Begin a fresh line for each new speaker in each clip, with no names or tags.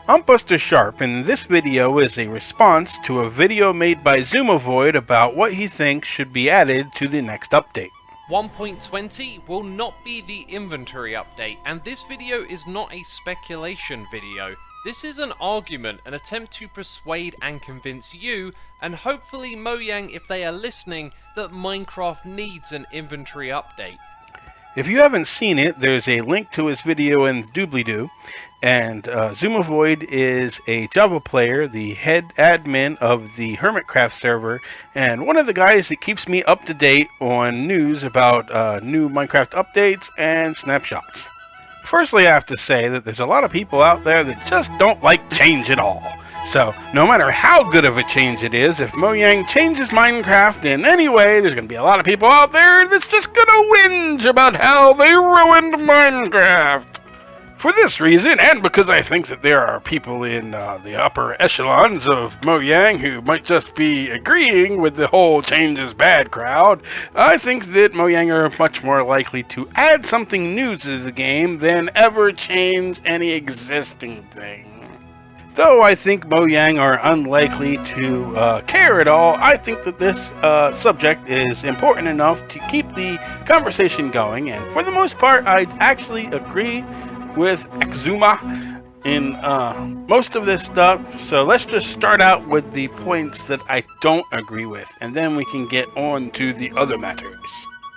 I'm Buster Sharp, and this video is a response to a video made by Xisumavoid about what he thinks should be added to the next update.
1.20 will not be the inventory update, and this video is not a speculation video. This is an argument, an attempt to persuade and convince you, and hopefully Mojang, if they are listening, that Minecraft needs an inventory update.
If you haven't seen it, there's a link to his video in the doobly-doo, and Xisumavoid is a Java player, the head admin of the Hermitcraft server, and one of the guys that keeps me up to date on news about new Minecraft updates and snapshots. Firstly, I have to say that there's a lot of people out there that just don't like change at all. So, no matter how good of a change it is, if Mojang changes Minecraft in any way, there's going to be a lot of people out there that's just going to whinge about how they ruined Minecraft. For this reason, and because I think that there are people in the upper echelons of Mojang who might just be agreeing with the whole change is bad crowd, I think that Mojang are much more likely to add something new to the game than ever change any existing thing. Though I think Mojang are unlikely to care at all, I think that this subject is important enough to keep the conversation going, and for the most part, I actually agree with Xisuma in most of this stuff. So let's just start out with the points that I don't agree with, and then we can get on to the other matters.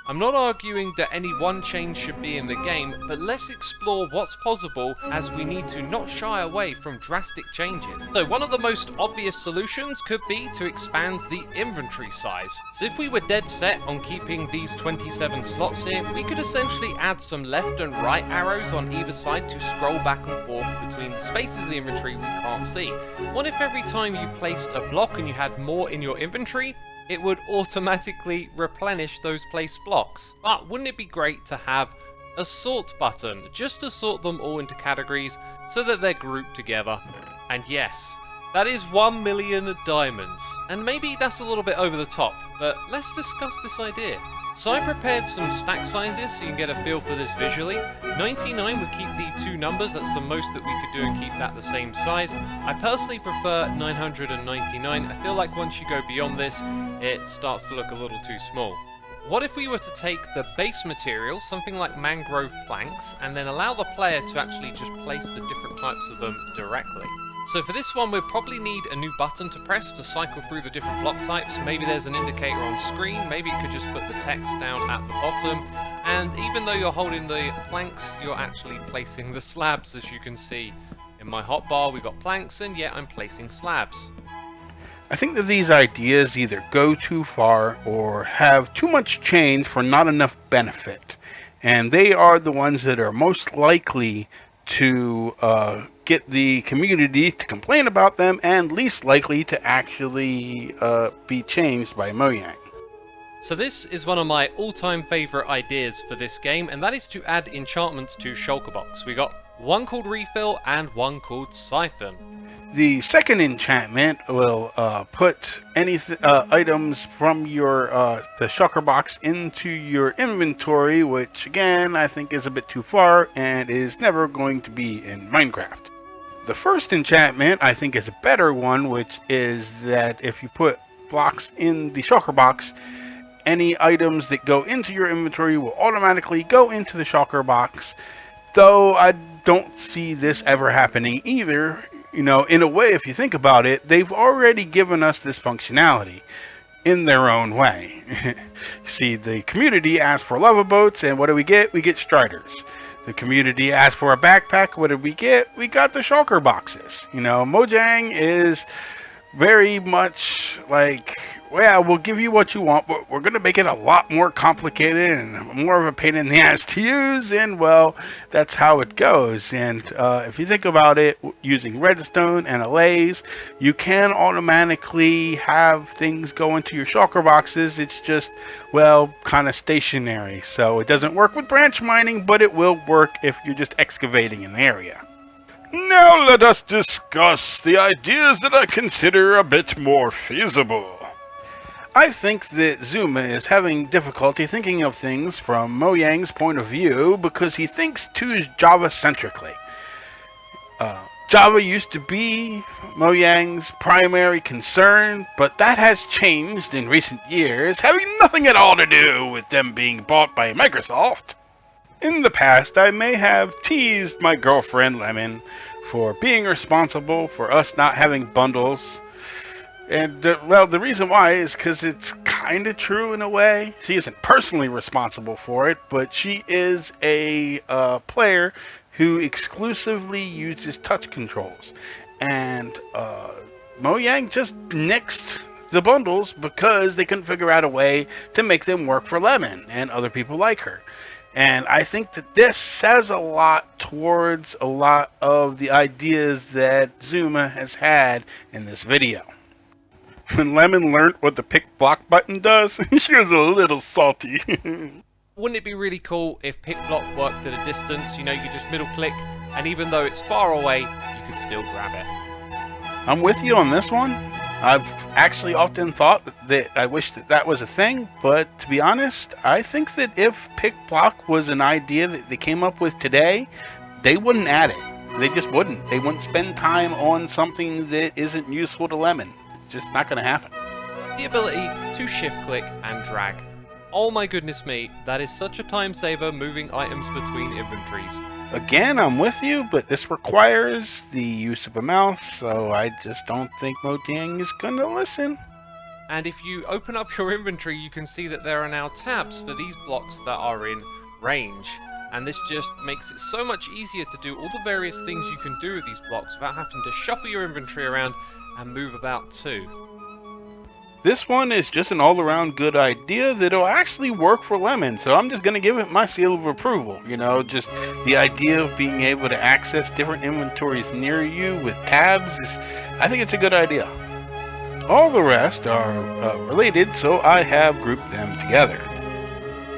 I'm not arguing that any one change should be in the game, but let's explore what's possible as we need to not shy away from drastic changes. So one of the most obvious solutions could be to expand the inventory size. So if we were dead set on keeping these 27 slots here, we could essentially add some left and right arrows on either side to scroll back and forth between the spaces of the inventory we can't see. What if every time you placed a block and you had more in your inventory, it would automatically replenish those placed blocks? But wouldn't it be great to have a sort button, just to sort them all into categories so that they're grouped together? And yes, that is 1 million diamonds. And maybe that's a little bit over the top, but let's discuss this idea. So I prepared some stack sizes so you can get a feel for this visually. 99 would keep the two numbers, that's the most that we could do and keep that the same size. I personally prefer 999. I feel like once you go beyond this, it starts to look a little too small. What if we were to take the base material, something like mangrove planks, and then allow the player to actually just place the different types of them directly? So for this one, we'll probably need a new button to press to cycle through the different block types. Maybe there's an indicator on screen, maybe you could just put the text down at the bottom. And even though you're holding the planks, you're actually placing the slabs, as you can see. In my hotbar, we've got planks, and yet I'm placing slabs.
I think that these ideas either go too far or have too much change for not enough benefit. And they are the ones that are most likely to get the community to complain about them and least likely to actually be changed by Mojang.
So this is one of my all-time favorite ideas for this game, and that is to add enchantments to Shulker Box. We got one called Refill and one called Siphon.
The second enchantment will put any items from your the shulker box into your inventory, which again I think is a bit too far and is never going to be in Minecraft. The first enchantment I think is a better one, which is that if you put blocks in the shulker box, any items that go into your inventory will automatically go into the shulker box. Though I don't see this ever happening either. You know, in a way, if you think about it, they've already given us this functionality in their own way. See, the community asked for lava boats, and what do we get? We get striders. The community asked for a backpack. What did we get? We got the shulker boxes. You know, Mojang is very much like, well, we'll give you what you want, but we're going to make it a lot more complicated and more of a pain in the ass to use, and well, that's how it goes. And if you think about it, using redstone and allays, you can automatically have things go into your shulker boxes. It's just, well, kind of stationary. So it doesn't work with branch mining, but it will work if you're just excavating an area. Now let us discuss the ideas that I consider a bit more feasible. I think that Xisuma is having difficulty thinking of things from Mojang's point of view because he thinks too Java-centrically. Java used to be Mojang's primary concern, but that has changed in recent years, having nothing at all to do with them being bought by Microsoft. In the past, I may have teased my girlfriend Lemon for being responsible for us not having bundles. And, well, the reason why is because it's kind of true in a way. She isn't personally responsible for it, but she is a player who exclusively uses touch controls. And Mojang just nixed the bundles because they couldn't figure out a way to make them work for Lemon and other people like her. And I think that this says a lot towards a lot of the ideas that Zuma has had in this video. When Lemon learned what the pick block button does, she was a little salty.
Wouldn't it be really cool if pick block worked at a distance? You know, you just middle click, and even though it's far away, you could still grab it.
I'm with you on this one. I've actually often thought that I wish that that was a thing, but to be honest, I think that if pick block was an idea that they came up with today, they wouldn't add it. They just wouldn't. They wouldn't spend time on something that isn't useful to Lemon. Just not going to happen.
The ability to shift click and drag. Oh my goodness me, that is such a time saver moving items between inventories.
Again, I'm with you, but this requires the use of a mouse, so I just don't think Mojang is going to listen.
And if you open up your inventory, you can see that there are now tabs for these blocks that are in range. And this just makes it so much easier to do all the various things you can do with these blocks without having to shuffle your inventory around and move about too.
This one is just an all-around good idea that'll actually work for Lemon, so I'm just going to give it my seal of approval. You know, just the idea of being able to access different inventories near you with tabs I think it's a good idea. All the rest are related, so I have grouped them together.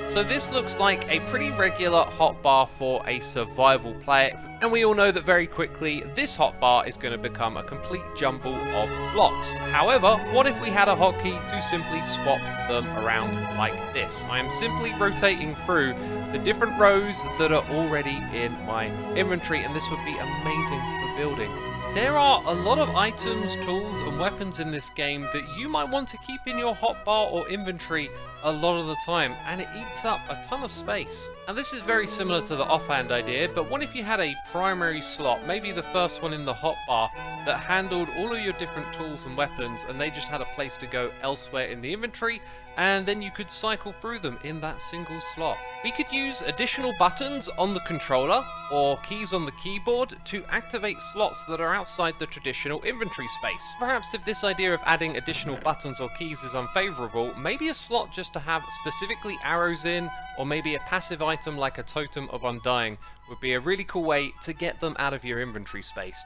So this looks like a pretty regular hotbar for a survival player, and we all know that very quickly this hotbar is going to become a complete jumble of blocks. However, what if we had a hotkey to simply swap them around like this? I am simply rotating through the different rows that are already in my inventory, and this would be amazing for building. There are a lot of items, tools and weapons in this game that you might want to keep in your hotbar or inventory a lot of the time, and it eats up a ton of space. And this is very similar to the offhand idea, but what if you had a primary slot, maybe the first one in the hotbar, that handled all of your different tools and weapons, and they just had a place to go elsewhere in the inventory, and then you could cycle through them in that single slot. We could use additional buttons on the controller or keys on the keyboard to activate slots that are outside the traditional inventory space. Perhaps if this idea of adding additional buttons or keys is unfavorable, maybe a slot just to have specifically arrows in, or maybe a passive item like a Totem of Undying would be a really cool way to get them out of your inventory space.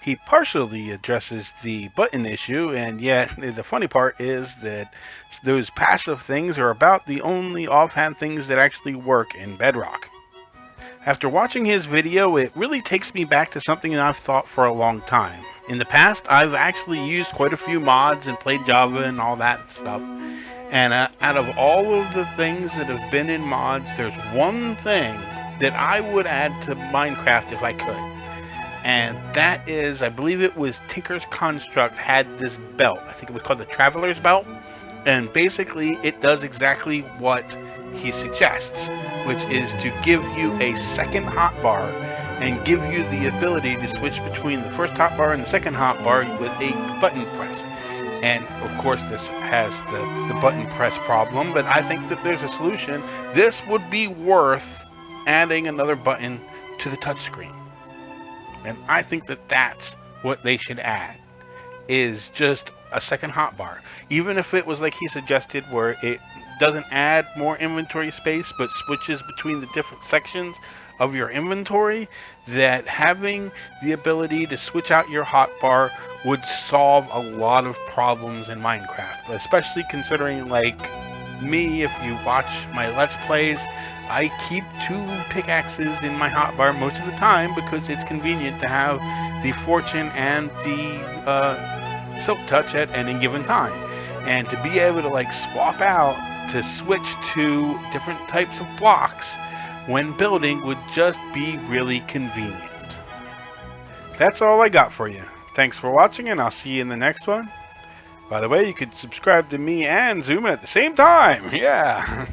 He partially addresses the button issue, and yet the funny part is that those passive things are about the only offhand things that actually work in Bedrock. After watching his video, it really takes me back to something that I've thought for a long time. In the past, I've actually used quite a few mods and played Java and all that stuff. And out of all of the things that have been in mods, there's one thing that I would add to Minecraft if I could. And that is, I believe it was Tinker's Construct had this belt. I think it was called the Traveler's Belt. And basically, it does exactly what he suggests, which is to give you a second hotbar and give you the ability to switch between the first hotbar and the second hotbar with a button press. And of course, this has the button press problem, but I think that there's a solution. This would be worth adding another button to the touchscreen. And I think that that's what they should add, is just a second hotbar. Even if it was like he suggested, where it doesn't add more inventory space, but switches between the different sections of your inventory, that having the ability to switch out your hotbar would solve a lot of problems in Minecraft. Especially considering, like me, if you watch my Let's Plays, I keep 2 pickaxes in my hotbar most of the time because it's convenient to have the Fortune and the Silk Touch at any given time. And to be able to like swap out to switch to different types of blocks when building would just be really convenient. that's all I got for you. Thanks for watching, and I'll see you in the next one. By the way, you could subscribe to me and Zuma at the same time. Yeah.